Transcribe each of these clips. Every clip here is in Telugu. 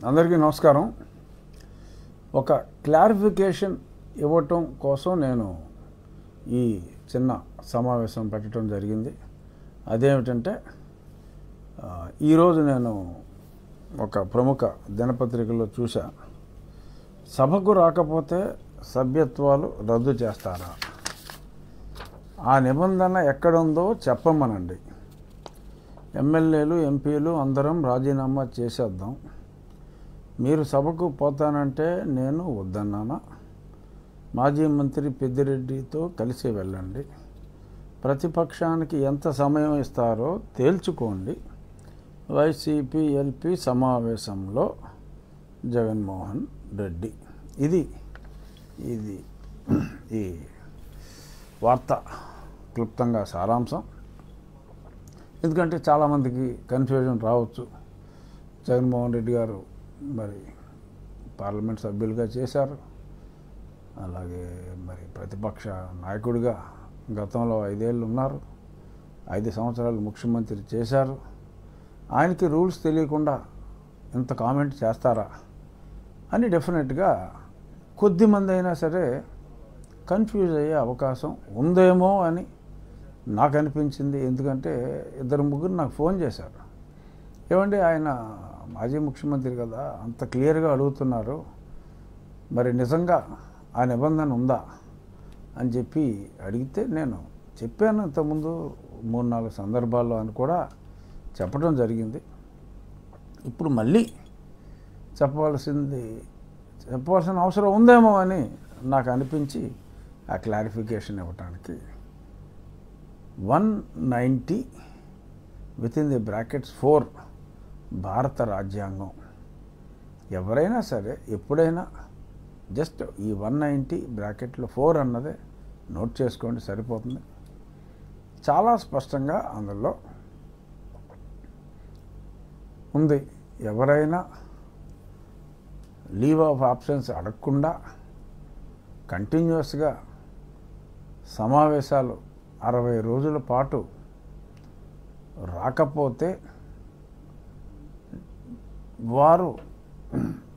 అందరికీ నమస్కారం. ఒక క్లారిఫికేషన్ ఇవ్వటం కోసం నేను ఈ చిన్న సమావేశం పెట్టడం జరిగింది. అదేమిటంటే ఈరోజు నేను ఒక ప్రముఖ దినపత్రికలో చూసా, సభకు రాకపోతే సభ్యత్వాలు రద్దు చేస్తారా, ఆ నిబంధన ఎక్కడుందో చెప్పమనండి, ఎమ్మెల్యేలు ఎంపీలు అందరం రాజీనామా చేసేద్దాం, మీరు సభకు పోతానంటే నేను వద్దన్నానా, మాజీ మంత్రి పెద్దిరెడ్డితో కలిసి వెళ్ళండి, ప్రతిపక్షానికి ఎంత సమయం ఇస్తారో తేల్చుకోండి, వైసీపీ ఎల్పీ సమావేశంలో జగన్మోహన్ రెడ్డి. ఇది ఈ వార్త క్లుప్తంగా సారాంశం. ఎందుకంటే చాలామందికి కన్ఫ్యూజన్ రావచ్చు. జగన్మోహన్ రెడ్డి గారు మరి పార్లమెంట్ సభ్యులుగా చేశారు, అలాగే మరి ప్రతిపక్ష నాయకుడిగా గతంలో 5 ఏళ్ళు ఉన్నారు, 5 సంవత్సరాలు ముఖ్యమంత్రి చేశారు. ఆయనకి రూల్స్ తెలియకుండా ఇంత కామెంట్ చేస్తారా అని డెఫినెట్గా కొద్దిమంది అయినా సరే కన్ఫ్యూజ్ అయ్యే అవకాశం ఉందేమో అని నాకు అనిపించింది. ఎందుకంటే 2-3 నాకు ఫోన్ చేశారు, ఏమండి ఆయన మాజీ ముఖ్యమంత్రి కదా, అంత క్లియర్గా అడుగుతున్నారు, మరి నిజంగా ఆ నిబంధన ఉందా అని చెప్పి అడిగితే నేను చెప్పాను, ఇంతకుముందు 3-4 సందర్భాల్లో అని కూడా చెప్పడం జరిగింది. ఇప్పుడు మళ్ళీ చెప్పవలసిన అవసరం ఉందేమో అని నాకు అనిపించి ఆ క్లారిఫికేషన్ ఇవ్వటానికి 190 (4) భారత రాజ్యాంగం. ఎవరైనా సరే ఎప్పుడైనా జస్ట్ ఈ 190 అన్నదే నోట్ చేసుకోండి, సరిపోతుంది. చాలా స్పష్టంగా అందులో ఉంది, ఎవరైనా లీవ్ ఆఫ్ ఆబ్సెన్స్ అడగకుండా కంటిన్యూస్గా సమావేశాలు 60 రోజుల పాటు రాకపోతే వారు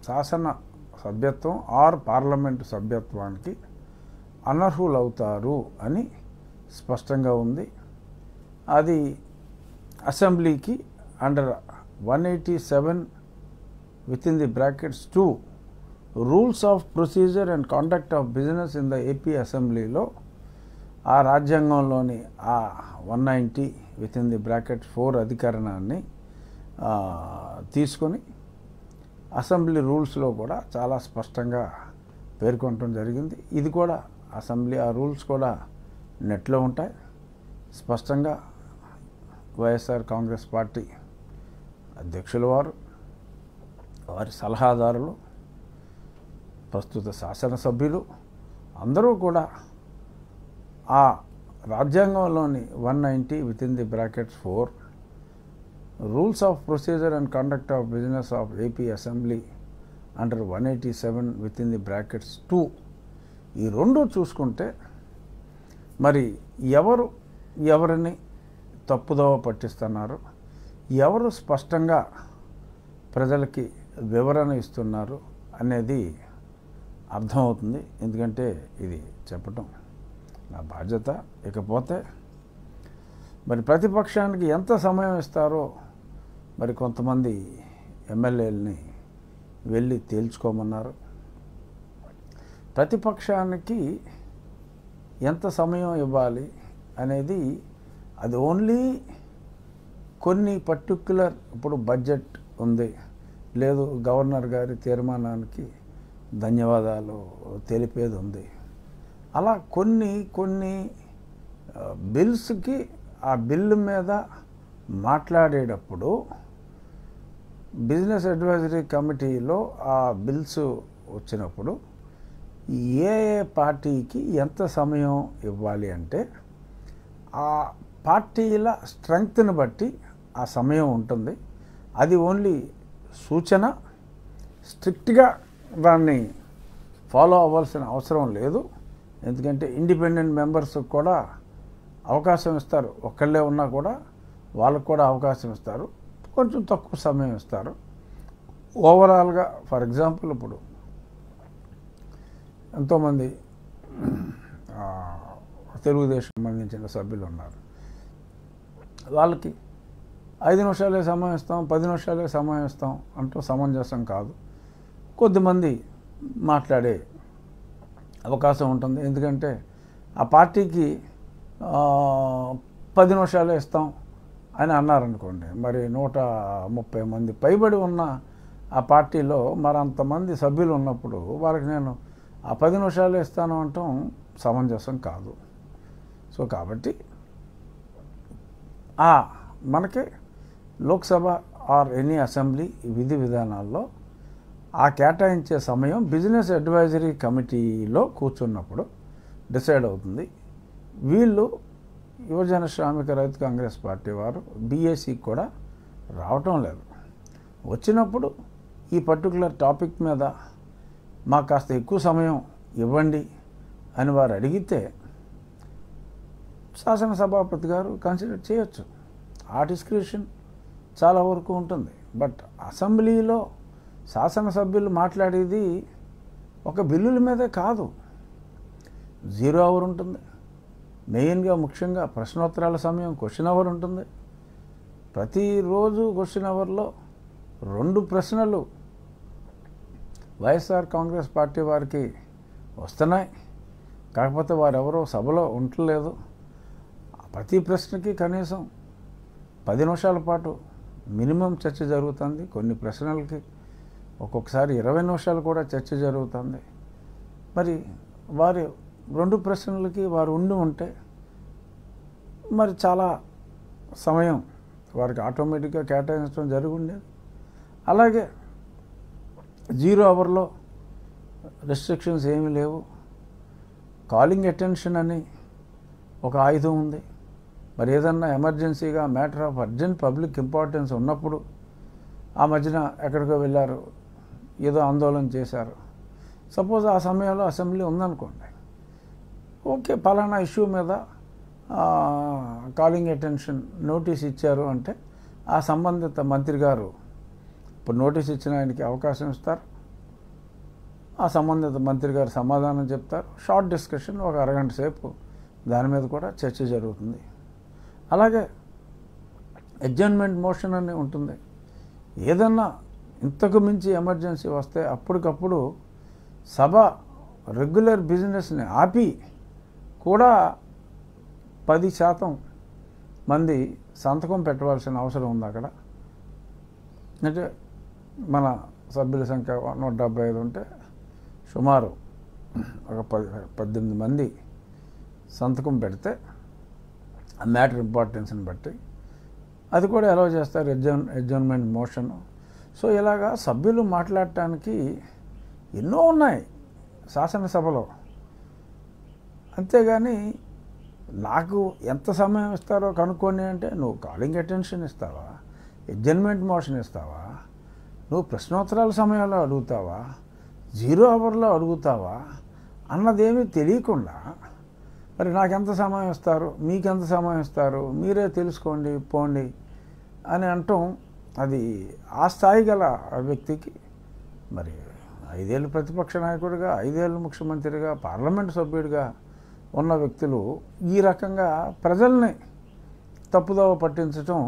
శాసన సభ్యత్వం ఆర్ పార్లమెంటు సభ్యత్వానికి అనర్హులవుతారు అని స్పష్టంగా ఉంది. అది అసెంబ్లీకి under 187 (2) rules of procedure and conduct of business in the AP అసెంబ్లీలో ఆ రాజ్యాంగంలోని ఆ 190 అధికరణాన్ని తీసుకొని అసెంబ్లీ రూల్స్లో కూడా చాలా స్పష్టంగా పేర్కొనడం జరిగింది. ఇది కూడా అసెంబ్లీ ఆ రూల్స్ కూడా నెట్లో ఉంటాయి. స్పష్టంగా వైఎస్ఆర్ కాంగ్రెస్ పార్టీ అధ్యక్షుల వారి సలహాదారులు, ప్రస్తుత శాసనసభ్యులు అందరూ కూడా ఆ రాజ్యాంగంలోని 190 rules of procedure and conduct of business of AP assembly under 187 ఈ రెండు చూసుకుంటే మరి ఎవరిని తప్పుదోవ పట్టిస్తున్నారు, ఎవరు స్పష్టంగా ప్రజలకి వివరణ ఇస్తున్నారు అనేది అర్థమవుతుంది. ఎందుకంటే ఇది చెప్పటం నా బాధ్యత. ఇకపోతే మరి ప్రతిపక్షానికి ఎంత సమయం ఇస్తారో మరి కొంతమంది ఎమ్మెల్యేలని వెళ్ళి తేల్చుకోమన్నారు. ప్రతిపక్షానికి ఎంత సమయం ఇవ్వాలి అనేది అది ఓన్లీ కొన్ని పర్టిక్యులర్, ఇప్పుడు బడ్జెట్ ఉంది, లేదు గవర్నర్ గారి తీర్మానానికి ధన్యవాదాలు తెలిపేది ఉంది, అలా కొన్ని బిల్స్కి ఆ బిల్లు మీద మాట్లాడేటప్పుడు బిజినెస్ అడ్వైజరీ కమిటీలో ఆ బిల్స్ వచ్చినప్పుడు ఏ పార్టీకి ఎంత సమయం ఇవ్వాలి అంటే ఆ పార్టీల స్ట్రెంగ్త్ని బట్టి ఆ సమయం ఉంటుంది. అది ఓన్లీ సూచన, స్ట్రిక్ట్గా దాన్ని ఫాలో అవ్వాల్సిన అవసరం లేదు. ఎందుకంటే ఇండిపెండెంట్ మెంబర్స్ కూడా అవకాశం ఇస్తారు, ఒక్కళ్ళే ఉన్నా కూడా వాళ్ళకు కూడా అవకాశం ఇస్తారు, కొంచెం తక్కువ సమయం ఇస్తారు. ఓవరాల్గా ఫర్ ఎగ్జాంపుల్ ఇప్పుడు ఎంతోమంది ఆ, తెలుగుదేశం సంబంధించిన సభ్యులు ఉన్నారు. వాళ్ళకి 5 నిమిషాలే సమయం ఇస్తాం, 10 నిమిషాలే సమయం ఇస్తాం అంటూ సమంజసం కాదు. కొద్దిమంది మాట్లాడే అవకాశం ఉంటుంది. ఎందుకంటే ఆ పార్టీకి 10 నిమిషాలే ఇస్తాం అని అన్నారనుకోండి, మరి 130 మంది పైబడి ఉన్న ఆ పార్టీలో మరి అంతమంది సభ్యులు ఉన్నప్పుడు వాళ్ళకి నేను ఆ 10 నిమిషాలే ఇస్తాను అంటాం సమంజసం కాదు. సో కాబట్టి మనకి లోక్సభ ఆర్ ఎనీ అసెంబ్లీ విధి విధానాల్లో ఆ కేటాయించే సమయం బిజినెస్ అడ్వైజరీ కమిటీలో కూర్చున్నప్పుడు డిసైడ్ అవుతుంది. వీళ్ళు యువజన శ్రామిక రైతు కాంగ్రెస్ పార్టీ వారు బీఏసీకి కూడా రావటం లేదు. వచ్చినప్పుడు ఈ పర్టికులర్ టాపిక్ మీద మాకు కాస్త ఎక్కువ సమయం ఇవ్వండి అని వారు అడిగితే శాసనసభాపతి గారు కన్సిడర్ చేయొచ్చు. ఆ డిస్క్రిప్షన్ చాలా వరకు ఉంటుంది. బట్ అసెంబ్లీలో శాసనసభ్యులు మాట్లాడేది ఒక బిల్లుల మీదే కాదు. 0 అవర్ ఉంటుంది. మెయిన్గా ముఖ్యంగా ప్రశ్నోత్తరాల సమయం క్వశ్చన్ అవర్ ఉంటుంది. ప్రతిరోజు క్వశ్చన్ అవర్లో 2 ప్రశ్నలు వైఎస్ఆర్ కాంగ్రెస్ పార్టీ వారికి వస్తున్నాయి. కాకపోతే వారెవరో సభలో ఉండలేదు. ప్రతి ప్రశ్నకి కనీసం 10 నిమిషాల పాటు మినిమం చర్చ జరుగుతుంది. కొన్ని ప్రశ్నలకి ఒక్కొక్కసారి 20 నిమిషాలు కూడా చర్చ జరుగుతుంది. మరి వారి 2 ప్రశ్నలకి వారు ఉంటే మరి చాలా సమయం వారికి ఆటోమేటిక్గా కేటాయించడం జరిగి ఉండేది. అలాగే 0 అవర్లో రెస్ట్రిక్షన్స్ ఏమీ లేవు. కాలింగ్ అటెన్షన్ అని ఒక ఆయుధం ఉంది. మరి ఏదన్నా ఎమర్జెన్సీగా matter of urgent public importance ఉన్నప్పుడు ఆ మధ్యన ఎక్కడికో వెళ్ళారు, ఏదో ఆందోళన చేశారు, సపోజ్ ఆ సమయంలో అసెంబ్లీ ఉందనుకోండి, ఓకే పలానా ఇష్యూ మీద కాలింగ్ అటెన్షన్ నోటీస్ ఇచ్చారు అంటే ఆ సంబంధిత మంత్రి గారు ఇప్పుడు నోటీస్ ఇచ్చిన ఆయనకి అవకాశం ఇస్తారు. ఆ సంబంధిత మంత్రి గారు సమాధానం చెప్తారు. షార్ట్ డిస్కషన్ ఒక అరగంట సేపు దాని మీద కూడా చర్చ జరుగుతుంది. అలాగే అడ్జర్న్మెంట్ మోషన్ అని ఉంటుంది. ఏదన్నా ఇంతకు మించి ఎమర్జెన్సీ వస్తే అప్పటికప్పుడు సభ రెగ్యులర్ బిజినెస్ని ఆపి కూడా 10% మంది సంతకం పెట్టవలసిన అవసరం ఉంది అక్కడ. అంటే మన సభ్యుల సంఖ్య 175 ఉంటే సుమారు ఒక 18 మంది సంతకం పెడితే ఆ మ్యాటర్ ఇంపార్టెన్స్ని బట్టి అది కూడా అలౌ చేస్తారు, అడ్జర్న్మెంట్ మోషన్. సో ఇలాగా సభ్యులు మాట్లాడటానికి ఎన్నో ఉన్నాయి శాసనసభలో. అంతేగాని నాకు ఎంత సమయం ఇస్తారో కనుక్కొని అంటే నువ్వు కాలింగ్ అటెన్షన్ ఇస్తావా, అడ్జర్న్మెంట్ మోషన్ ఇస్తావా, నువ్వు ప్రశ్నోత్తరాల సమయంలో అడుగుతావా, 0 అవర్లో అడుగుతావా అన్నదేమీ తెలియకుండా మరి నాకెంత సమయం ఇస్తారు, మీకెంత సమయం ఇస్తారు, మీరే తెలుసుకోండి పోండి అని అంటాం. అది ఆ స్థాయి గల వ్యక్తికి మరి 5 ఏళ్ళు ప్రతిపక్ష నాయకుడిగా, 5 ఏళ్ళు ముఖ్యమంత్రిగా, పార్లమెంటు సభ్యుడిగా ఉన్న వ్యక్తులు ఈ రకంగా ప్రజల్ని తప్పుదోవ పట్టించటం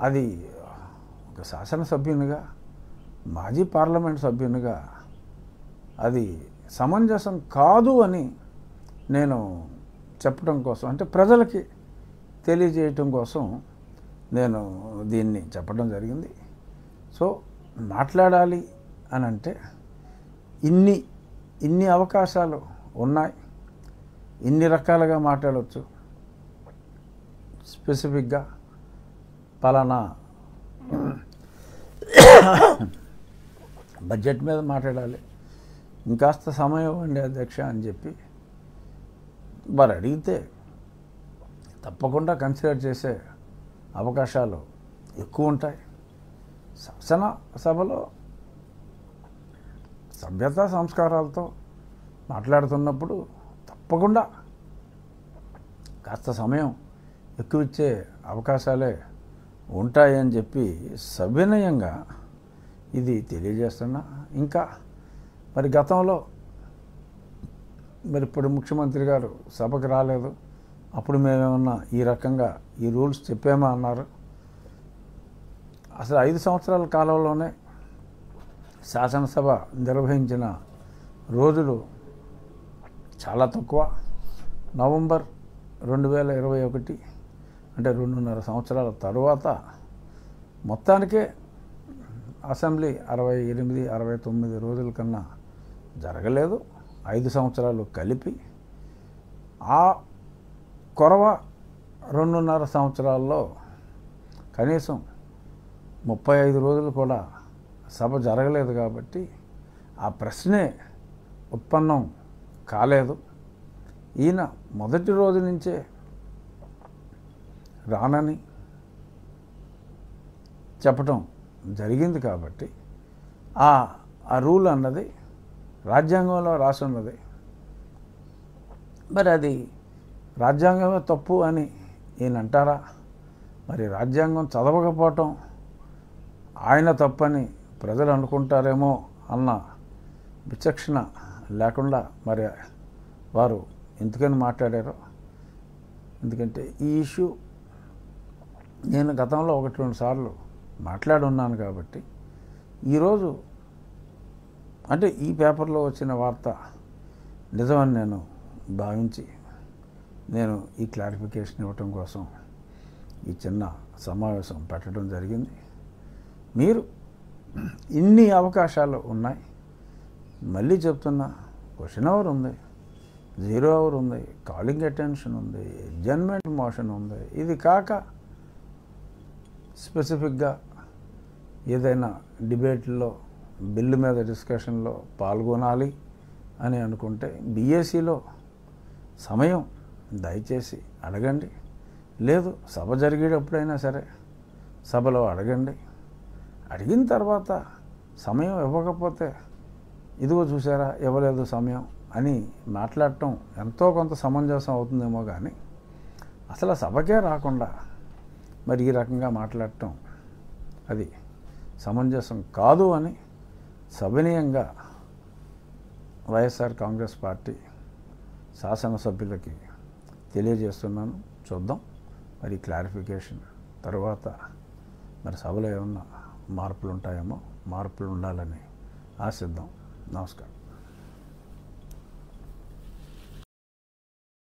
అది ఒక శాసనసభ్యునిగా, మాజీ పార్లమెంట్ సభ్యునిగా అది సమంజసం కాదు అని నేను చెప్పడం కోసం, అంటే ప్రజలకి తెలియజేయటం కోసం నేను దీన్ని చెప్పడం జరిగింది. సో మాట్లాడాలి అని అంటే ఇన్ని అవకాశాలు ఉన్నాయి, ఇన్ని రకాలుగా మాట్లాడవచ్చు. స్పెసిఫిక్గా పలానా బడ్జెట్ మీద మాట్లాడాలి, ఇంకాస్త సమయం ఇవ్వండి అధ్యక్ష అని చెప్పి వారు అడిగితే తప్పకుండా కన్సిడర్ చేసే అవకాశాలు ఎక్కువ ఉంటాయి. శాసనసభలో సభ్యతా సంస్కారాలతో మాట్లాడుతున్నప్పుడు తప్పకుండా కాస్త సమయం ఎక్కువ ఇచ్చే అవకాశాలే ఉంటాయని చెప్పి సవినయంగా ఇది తెలియజేస్తున్నా. ఇంకా మరి గతంలో మరి ఇప్పుడు ముఖ్యమంత్రి గారు సభకు రాలేదు, అప్పుడు మేమేమన్నా ఈ రకంగా ఈ రూల్స్ చెప్పామా అన్నారు. అసలు 5 సంవత్సరాల కాలంలోనే శాసనసభ నిర్వహించిన రోజులు చాలా తక్కువ. నవంబర్ 2021 అంటే 2.5 సంవత్సరాల తరువాత మొత్తానికే అసెంబ్లీ 68, 69 రోజుల కన్నా జరగలేదు. 5 సంవత్సరాలు కలిపి ఆ కొరవ 2.5 సంవత్సరాల్లో కనీసం 35 రోజులు కూడా సభ జరగలేదు. కాబట్టి ఆ ప్రశ్నే ఉత్పన్నం కాలేదు. ఈయన మొదటి రోజు నుంచే రానని చెప్పటం జరిగింది. కాబట్టి ఆ రూల్ అన్నది రాజ్యాంగంలో రాసి ఉన్నది. మరి అది రాజ్యాంగమే తప్పు అని ఈయన అంటారా? మరి రాజ్యాంగం చదవకపోవటం ఆయన తప్పని ప్రజలు అనుకుంటారేమో అన్న విచక్షణ లేకుండా మరి వారు ఎందుకని మాట్లాడారో. ఎందుకంటే ఈ ఇష్యూ నేను గతంలో 1-2 సార్లు మాట్లాడున్నాను. కాబట్టి ఈరోజు అంటే ఈ పేపర్లో వచ్చిన వార్త నిజమని నేను భావించి నేను ఈ క్లారిఫికేషన్ ఇవ్వటం కోసం ఈ చిన్న సమావేశం పెట్టడం జరిగింది. మీరు ఇన్ని అవకాశాలు ఉన్నాయి. మళ్ళీ చెప్తున్నా, క్వశ్చన్ అవర్ ఉంది, 0 అవర్ ఉంది, కాలింగ్ అటెన్షన్ ఉంది, అడ్జర్న్మెంట్ మోషన్ ఉంది. ఇది కాక స్పెసిఫిక్గా ఏదైనా డిబేట్లో బిల్లు మీద డిస్కషన్లో పాల్గొనాలి అని అనుకుంటే బీఏసీలో సమయం దయచేసి అడగండి. లేదు సభ జరిగేటప్పుడైనా సరే సభలో అడగండి. అడిగిన తర్వాత సమయం ఇవ్వకపోతే ఇదిగో చూసారా ఇవ్వలేదు సమయం అని మాట్లాడటం ఎంతో కొంత సమంజసం అవుతుందేమో. కానీ అసలు సభకే రాకుండా మరి ఈ రకంగా మాట్లాడటం అది సమంజసం కాదు అని సవినయంగా వైఎస్ఆర్ కాంగ్రెస్ పార్టీ శాసనసభ్యులకి తెలియజేస్తున్నాను. చూద్దాం మరి క్లారిఫికేషన్ తర్వాత మరి సభలో ఏమన్నా మార్పులు ఉంటాయేమో. మార్పులు ఉండాలని ఆశిద్దాం. నమస్కారం.